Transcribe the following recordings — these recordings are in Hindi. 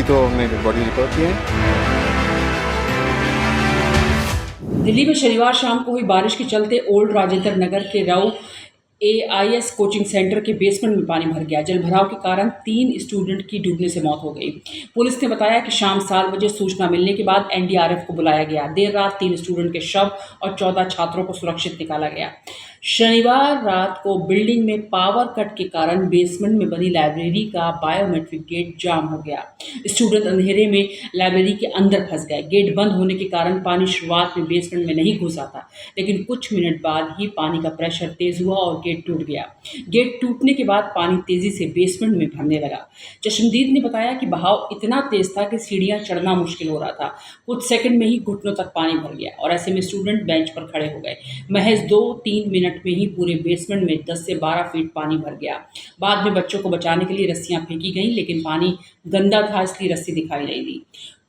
अभी तो हमने डेड बॉडी रिकवर की है। दिल्ली में शनिवार शाम को हुई बारिश के चलते ओल्ड राजेंद्र नगर के राव एआईएस कोचिंग सेंटर के बेसमेंट में पानी भर गया। जलभराव के कारण 3 स्टूडेंट की डूबने से मौत हो गई। पुलिस ने बताया कि शाम 7 बजे सूचना मिलने के बाद एनडीआरएफ को बुलाया गया। देर रात 3 स्टूडेंट के शव और 14 छात्रों को सुरक्षित निकाला गया। शनिवार रात को बिल्डिंग में पावर कट के कारण बेसमेंट में बनी लाइब्रेरी का बायोमेट्रिक गेट जाम हो गया। स्टूडेंट अंधेरे में लाइब्रेरी के अंदर फंस गए। गेट बंद होने के कारण पानी शुरुआत में बेसमेंट में नहीं घुसा था, लेकिन कुछ मिनट बाद ही पानी का प्रेशर तेज हुआ और गेट टूट गया। गेट टूटने के बाद पानी तेजी से बेसमेंट में भरने लगा। चश्मदीद ने बताया कि बहाव इतना तेज था कि सीढ़ियां चढ़ना मुश्किल हो रहा था। कुछ सेकंड में ही घुटनों तक पानी भर गया और ऐसे में स्टूडेंट बेंच पर खड़े हो गए। महज 2-3 मिनट में ही पूरे बेसमेंट में 10 से 12 फीट पानी भर गया। बाद में बच्चों को बचाने के लिए रस्सियां फेंकी गईं, लेकिन पानी गंदा था इसलिए रस्सी दिखाई नहीं दी।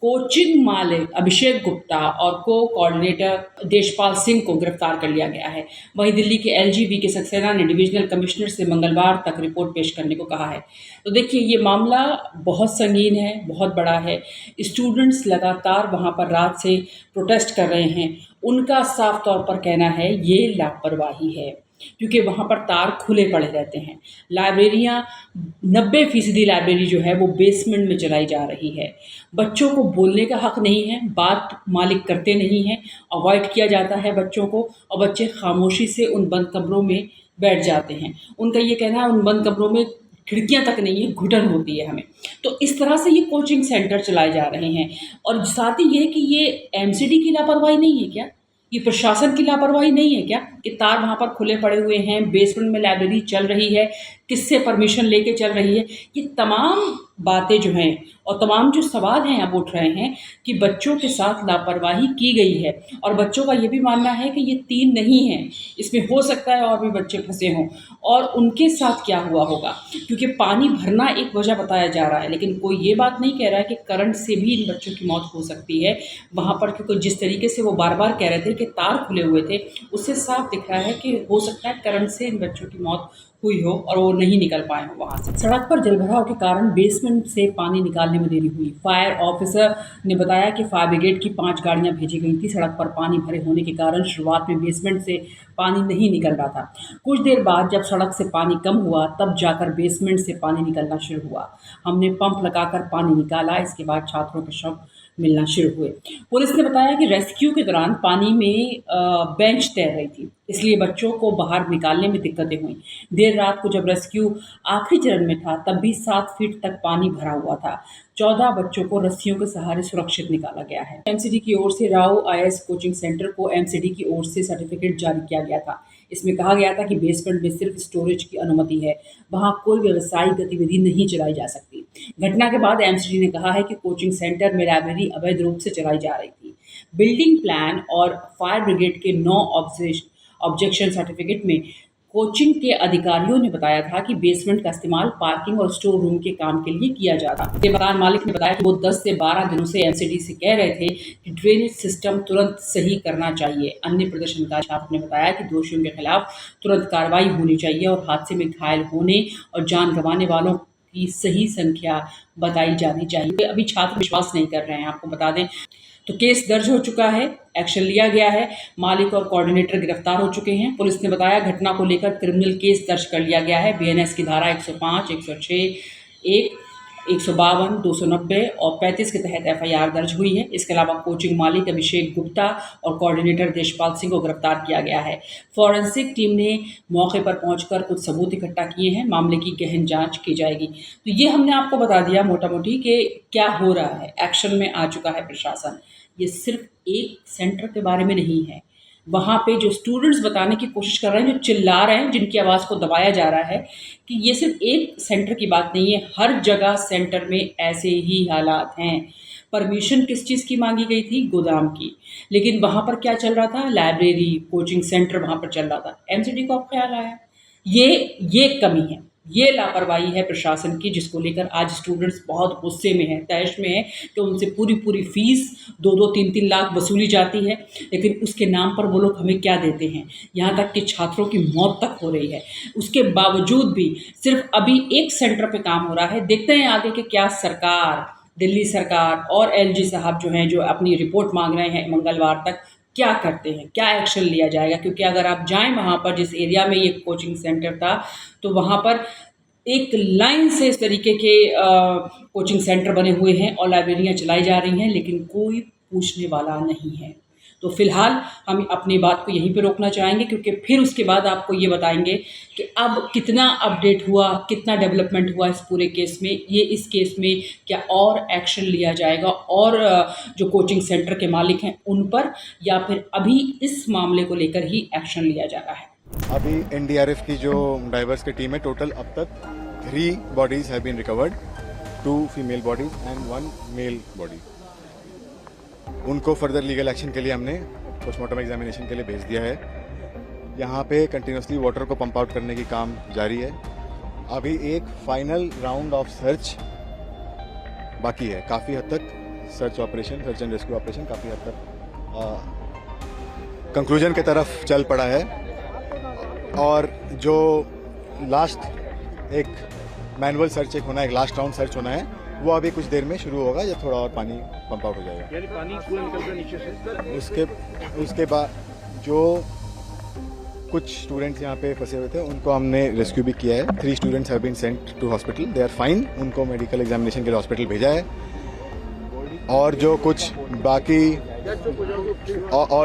कोचिंग मालिक अभिषेक गुप्ता और को कोऑर्डिनेटर देशपाल सिंह को गिरफ्तार कर लिया गया है। वहीं दिल्ली के एलजीबी के सक्सेना ने डिविजनल कमिश्नर से मंगलवार तक रिपोर्ट पेश करने को कहा है। तो देखिए, ये मामला बहुत संगीन है, बहुत बड़ा है। स्टूडेंट्स लगातार वहाँ पर रात से प्रोटेस्ट कर रहे हैं। उनका साफ तौर पर कहना है ये लापरवाही है, क्योंकि वहाँ पर तार खुले पड़े रहते हैं। लाइब्रेरियाँ 90% लाइब्रेरी जो है वो बेसमेंट में चलाई जा रही है। बच्चों को बोलने का हक नहीं है, बात मालिक करते नहीं हैं, अवॉइड किया जाता है बच्चों को और बच्चे खामोशी से उन बंद कमरों में बैठ जाते हैं। उनका ये कहना है उन बंद कमरों में खिड़कियाँ तक नहीं है, घुटन होती है हमें। तो इस तरह से ये कोचिंग सेंटर चलाए जा रहे हैं। और साथ ही ये कि ये एमसीडी की लापरवाही नहीं है क्या? ये प्रशासन की लापरवाही नहीं है क्या कि तार वहाँ पर खुले पड़े हुए हैं, बेसमेंट में लाइब्रेरी चल रही है, किससे परमिशन लेके चल रही है? ये तमाम बातें जो हैं और तमाम जो सवाल हैं अब उठ रहे हैं कि बच्चों के साथ लापरवाही की गई है। और बच्चों का ये भी मानना है कि ये 3 नहीं हैं, इसमें हो सकता है और भी बच्चे फंसे हों और उनके साथ क्या हुआ होगा, क्योंकि पानी भरना एक वजह बताया जा रहा है, लेकिन कोई ये बात नहीं कह रहा है कि करंट से भी इन बच्चों की मौत हो सकती है वहाँ पर, क्योंकि जिस तरीके से वो बार बार कह रहे थे कि तार खुले हुए थे, उससे साफ दिख रहा है कि हो सकता है करंट से इन बच्चों की मौत हुई हो और वो नहीं निकल पाए हो वहाँ से। सड़क पर जलभराव के कारण बेसमेंट से पानी निकालने में देरी हुई। फायर ऑफिसर ने बताया कि फायर ब्रिगेड की 5 गाड़ियां भेजी गई थी। सड़क पर पानी भरे होने के कारण शुरुआत में बेसमेंट से पानी नहीं निकल रहा था। कुछ देर बाद जब सड़क से पानी कम हुआ तब जाकर बेसमेंट से पानी निकलना शुरू हुआ। हमने पंप लगाकर पानी निकाला, इसके बाद छात्रों के शव मिलना शुरू हुए। पुलिस ने बताया कि रेस्क्यू के दौरान पानी में बेंच तैर रही थी, इसलिए बच्चों को बाहर निकालने में दिक्कतें हुई। देर रात को जब रेस्क्यू आखिरी चरण में था तब भी 7 फीट तक पानी भरा हुआ था। 14 बच्चों को रस्सियों के सहारे सुरक्षित निकाला गया है। एमसीडी की ओर से राव आईएएस कोचिंग सेंटर को एमसीडी की ओर से सर्टिफिकेट जारी किया गया था। इसमें कहा गया था कि बेसमेंट में सिर्फ स्टोरेज की अनुमति है, वहां कोई व्यावसायिक गतिविधि नहीं चलाई जा सकती। घटना के बाद एमसीडी ने कहा है कि कोचिंग सेंटर में लाइब्रेरी अवैध रूप से चलाई जा रही थी। बिल्डिंग प्लान और फायर ब्रिगेड के 9 ऑब्जेक्शन सर्टिफिकेट में कोचिंग के अधिकारियों ने बताया था कि बेसमेंट का इस्तेमाल पार्किंग और स्टोर रूम के काम के लिए किया जाता। मकान मालिक ने बताया कि वो 10 से 12 दिनों से एमसीडी से कह रहे थे कि ड्रेनेज सिस्टम तुरंत सही करना चाहिए। अन्य प्रदर्शनकारी छात्रों ने बताया कि दोषियों के खिलाफ तुरंत कार्रवाई होनी चाहिए और हादसे में घायल होने और जान गंवाने वालों की सही संख्या बताई जानी चाहिए। अभी छात्र विश्वास नहीं कर रहे हैं, आपको बता दें। तो केस दर्ज हो चुका है, एक्शन लिया गया है, मालिक और कोऑर्डिनेटर गिरफ्तार हो चुके हैं। पुलिस ने बताया घटना को लेकर क्रिमिनल केस दर्ज कर लिया गया है। बीएनएस की धारा 105, 106, 1, 152, 290 और 35 के तहत एफआईआर दर्ज हुई है। इसके अलावा कोचिंग मालिक अभिषेक गुप्ता और कोऑर्डिनेटर देशपाल सिंह को गिरफ्तार किया गया है। फॉरेंसिक टीम ने मौके पर पहुंचकर कुछ सबूत इकट्ठा किए हैं। मामले की गहन जांच की जाएगी। तो ये हमने आपको बता दिया मोटा मोटी कि क्या हो रहा है। एक्शन में आ चुका है प्रशासन। ये सिर्फ एक सेंटर के बारे में नहीं है। वहाँ पे जो स्टूडेंट्स बताने की कोशिश कर रहे हैं, जो चिल्ला रहे हैं, जिनकी आवाज़ को दबाया जा रहा है कि ये सिर्फ एक सेंटर की बात नहीं है, हर जगह सेंटर में ऐसे ही हालात हैं। परमिशन किस चीज़ की मांगी गई थी? गोदाम की। लेकिन वहाँ पर क्या चल रहा था? लाइब्रेरी, कोचिंग सेंटर वहाँ पर चल रहा था। एमसीडी को अब ख्याल आया। ये कमी है, ये लापरवाही है प्रशासन की, जिसको लेकर आज स्टूडेंट्स बहुत गुस्से में हैं, तैश में हैं कि उनसे पूरी फीस 2-2, 3-3 लाख वसूली जाती है, लेकिन उसके नाम पर वो लोग हमें क्या देते हैं? यहाँ तक कि छात्रों की मौत तक हो रही है। उसके बावजूद भी सिर्फ अभी एक सेंटर पे काम हो रहा है। देखते हैं आगे कि क्या सरकार दिल्ली सरकार और एलजी साहब जो हैं, जो अपनी रिपोर्ट मांग रहे हैं मंगलवार तक, क्या करते हैं, क्या एक्शन लिया जाएगा? क्योंकि अगर आप जाएं वहाँ पर, जिस एरिया में ये कोचिंग सेंटर था, तो वहाँ पर एक लाइन से इस तरीके के कोचिंग सेंटर बने हुए हैं और लाइब्रेरियाँ चलाई जा रही हैं, लेकिन कोई पूछने वाला नहीं है। तो फ़िलहाल हम अपनी बात को यहीं पे रोकना चाहेंगे, क्योंकि फिर उसके बाद आपको ये बताएंगे कि अब कितना अपडेट हुआ, कितना डेवलपमेंट हुआ इस पूरे केस में, ये इस केस में क्या और एक्शन लिया जाएगा और जो कोचिंग सेंटर के मालिक हैं उन पर, या फिर अभी इस मामले को लेकर ही एक्शन लिया जा रहा है। अभी एनडीआरएफ की जो डाइवर्स की टीम है, टोटल अब तक 3 bodies have been recovered, 2 female bodies and 1 male body. उनको फर्दर लीगल एक्शन के लिए हमने पोस्टमार्टम एग्जामिनेशन के लिए भेज दिया है। यहाँ पे कंटिन्यूसली वाटर को पंप आउट करने की काम जारी है। अभी एक फाइनल राउंड ऑफ सर्च बाकी है। काफ़ी हद तक सर्च एंड रेस्क्यू ऑपरेशन काफ़ी हद तक कंक्लूजन की तरफ चल पड़ा है, और जो लास्ट एक मैनुअल सर्च एक होना है, एक लास्ट राउंड सर्च होना है, वो अभी कुछ देर में शुरू होगा जब थोड़ा और पानी पंप आउट हो जाएगा। यानी पानी पूरा निकल कर नीचे से उसके बाद जो कुछ स्टूडेंट्स यहाँ पे फंसे हुए थे उनको हमने रेस्क्यू भी किया है। 3 students have been sent to hospital, they are fine. उनको मेडिकल एग्जामिनेशन के लिए हॉस्पिटल भेजा है। और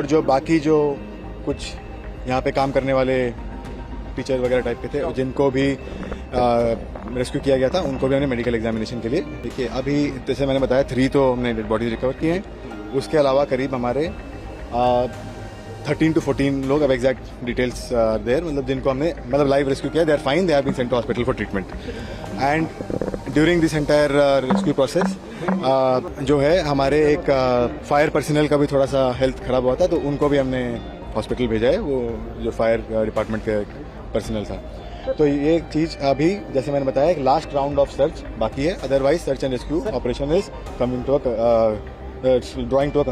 जो बाकी जो कुछ यहाँ पे काम करने वाले टीचर वगैरह टाइप के थे, जिनको भी रेस्क्यू किया गया था, उनको भी हमने मेडिकल एग्जामिनेशन के लिए, देखिए अभी जैसे मैंने बताया 3 तो हमने डेड बॉडीज रिकवर किए हैं। उसके अलावा करीब हमारे 13 to 14 लोग, अब एग्जैक्ट डिटेल्स देयर, मतलब जिनको हमने लाइव रेस्क्यू किया, they are fine, they are being sent to hospital for treatment. And during this entire rescue process जो है, हमारे एक फायर पर्सनल का भी थोड़ा सा हेल्थ खराब हुआ था, तो उनको भी हमने हॉस्पिटल भेजा है, वो जो फायर डिपार्टमेंट के पर्सनल था। तो ये चीज़ अभी जैसे मैंने बताया, एक लास्ट राउंड ऑफ सर्च बाकी है। Otherwise search and rescue operation is coming to drawing to a